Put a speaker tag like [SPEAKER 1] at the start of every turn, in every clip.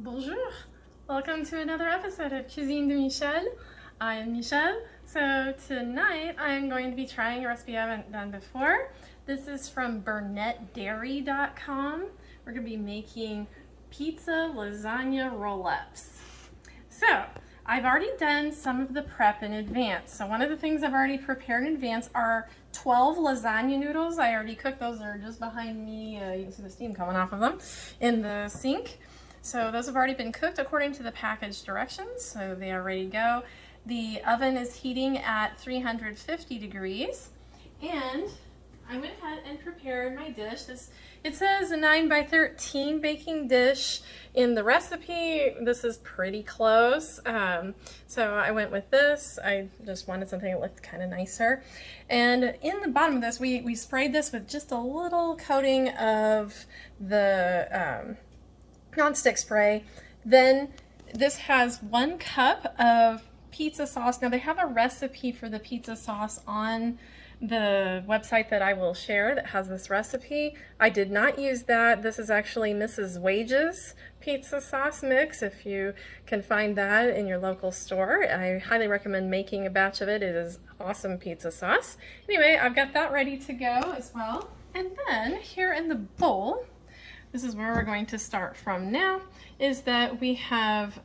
[SPEAKER 1] Bonjour! Welcome to another episode of Cuisine de Michel. I am Michelle. So tonight I'm going to be trying a recipe I haven't done before. This is from burnettdairy.com. We're going to be making pizza lasagna roll-ups. So I've already done some of the prep in advance. So one of the things I've already prepared in advance are 12 lasagna noodles. I already cooked those. They're just behind me. You can see the steam coming off of them in the sink. So those have already been cooked according to the package directions, so they are ready to go. The oven is heating at 350 degrees, and I went ahead and prepared my dish. It says a 9 by 13 baking dish in the recipe. This is pretty close, so I went with this. I just wanted something that looked kind of nicer. And in the bottom of this, we sprayed this with just a little coating of the non-stick spray. Then this has 1 cup of pizza sauce. Now they have a recipe for the pizza sauce on the website that I will share that has this recipe. I did not use that. This is actually Mrs. Wage's pizza sauce mix. If you can find that in your local store, I highly recommend making a batch of it. It is awesome pizza sauce. Anyway, I've got that ready to go as well. And then here in the bowl, this is where we're going to start from now, is that we have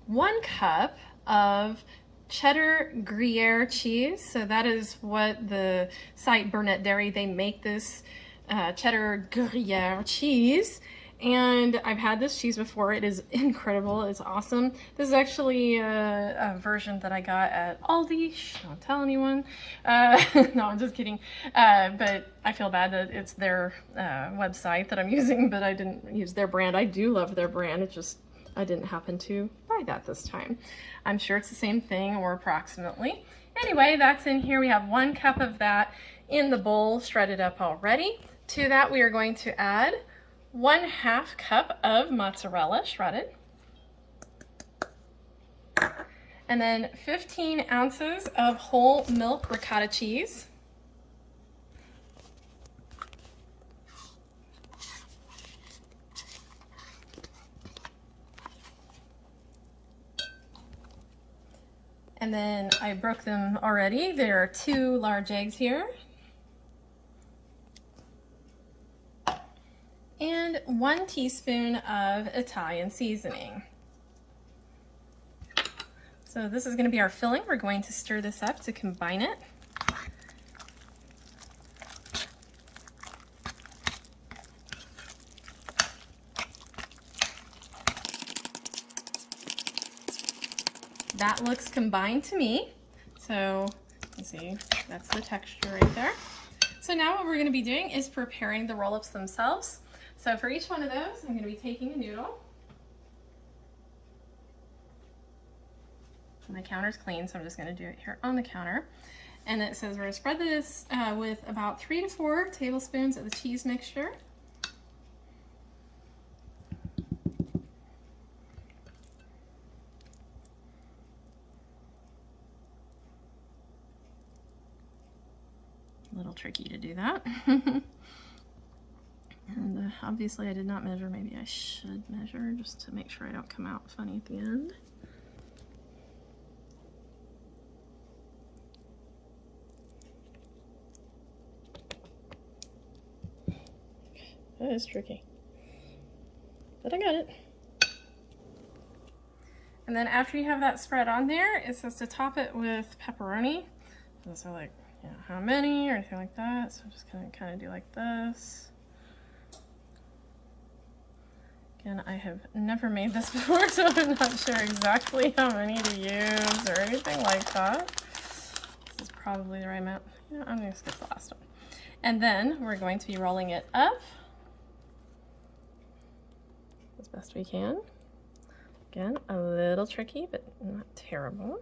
[SPEAKER 1] 1 cup of cheddar Gruyere cheese. So that is what the site Burnett Dairy, they make this cheddar Gruyere cheese. And I've had this cheese before. It is incredible. It's awesome. This is actually a version that I got at Aldi. Shh, don't tell anyone. No, I'm just kidding. But I feel bad that it's their website that I'm using, but I didn't use their brand. I do love their brand. It's just I didn't happen to buy that this time. I'm sure it's the same thing or approximately. Anyway, that's in here. We have 1 cup of that in the bowl shredded up already. To that, we are going to add 1/2 cup of mozzarella shredded, and then 15 ounces of whole milk ricotta cheese, and then I broke them already. There are 2 large eggs here, and 1 teaspoon of Italian seasoning. So this is going to be our filling. We're going to stir this up to combine it. That looks combined to me. So you can see that's the texture right there. So now what we're going to be doing is preparing the roll-ups themselves. So for each one of those, I'm going to be taking a noodle. My counter's clean, so I'm just going to do it here on the counter. And it says we're going to spread this with about 3 to 4 tablespoons of the cheese mixture. A little tricky to do that. And obviously I did not measure. Maybe I should measure just to make sure I don't come out funny at the end. That is tricky, but I got it. And then after you have that spread on there, it says to top it with pepperoni. So like, you know, how many or anything like that. So I'm just gonna kind of do like this. Again, I have never made this before, so I'm not sure exactly how many to use or anything like that. This is probably the right amount. You know, I'm going to skip the last one. And then we're going to be rolling it up as best we can. Again, a little tricky, but not terrible.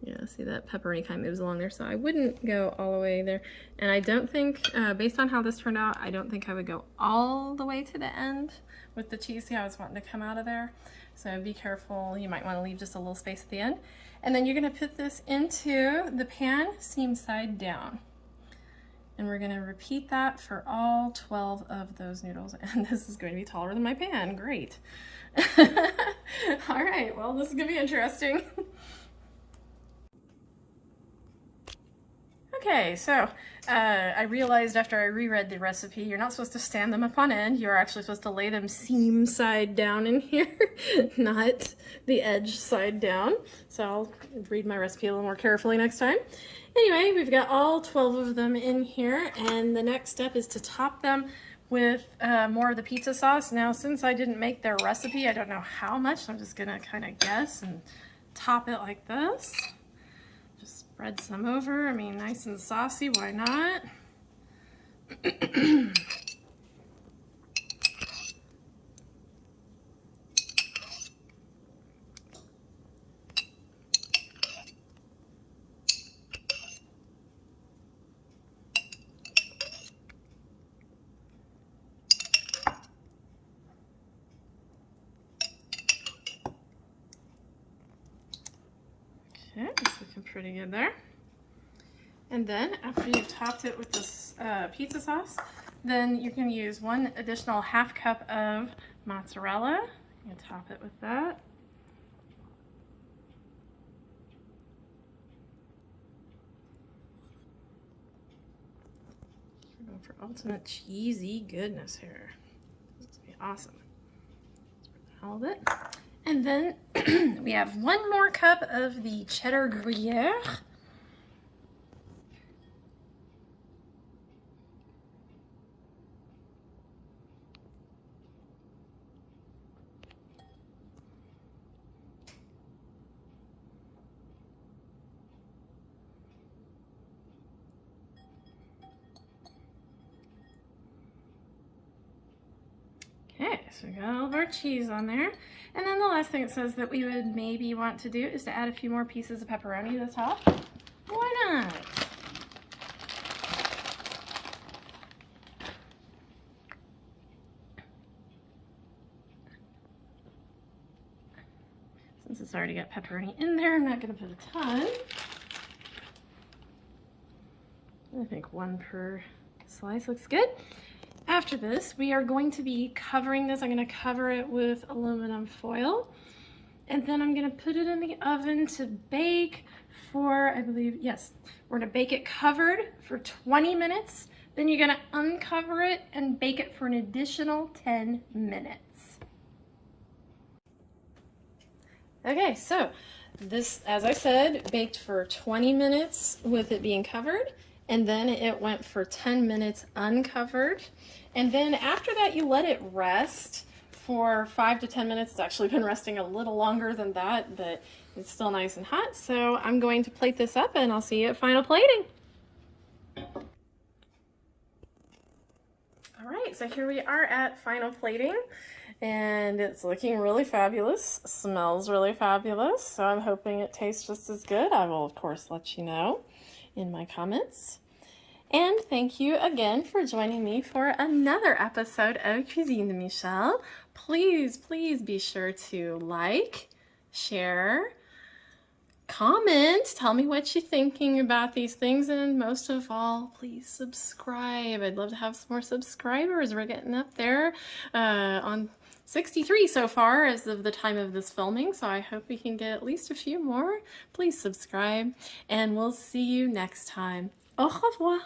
[SPEAKER 1] Yeah, see that pepperoni kind of moves along there, so I wouldn't go all the way there. And I don't think, based on how this turned out, I don't think I would go all the way to the end with the cheese. See how it's wanting to come out of there? So be careful. You might want to leave just a little space at the end. And then you're going to put this into the pan, seam side down. And we're gonna repeat that for all 12 of those noodles. And this is going to be taller than my pan, great. All right, well, this is gonna be interesting. Okay, so I realized after I reread the recipe, you're not supposed to stand them up on end. You're actually supposed to lay them seam side down in here, not the edge side down. So I'll read my recipe a little more carefully next time. Anyway, we've got all 12 of them in here, and the next step is to top them with more of the pizza sauce. Now, since I didn't make their recipe, I don't know how much, so I'm just gonna kind of guess and top it like this. Just spread some over. I mean, nice and saucy, why not? Okay, it's looking pretty good there. And then after you've topped it with this pizza sauce, then you can use 1 additional half cup of mozzarella. You can top it with that. We're going for ultimate cheesy goodness here. This is gonna be awesome. Spread all of it. And then we have 1 more cup of the cheddar Gruyere. Okay, so we got all of our cheese on there. And then the last thing it says that we would maybe want to do is to add a few more pieces of pepperoni to the top. Why not? Since it's already got pepperoni in there, I'm not going to put a ton. I think 1 per slice looks good. After this, we are going to be covering this. I'm going to cover it with aluminum foil. And then I'm going to put it in the oven to bake for, I believe, yes, we're going to bake it covered for 20 minutes. Then you're going to uncover it and bake it for an additional 10 minutes. Okay, so this, as I said, baked for 20 minutes with it being covered. And then it went for 10 minutes uncovered. And then after that, you let it rest for 5 to 10 minutes. It's actually been resting a little longer than that, but it's still nice and hot. So I'm going to plate this up and I'll see you at final plating. All right, so here we are at final plating. And it's looking really fabulous, smells really fabulous. So I'm hoping it tastes just as good. I will, of course, let you know in my comments. And thank you again for joining me for another episode of Cuisine de Michel. Please, please be sure to like, share, comment, tell me what you're thinking about these things, and most of all, please subscribe. I'd love to have some more subscribers. We're getting up there on 63 so far as of the time of this filming, so I hope we can get at least a few more. Please subscribe, and we'll see you next time. Au revoir!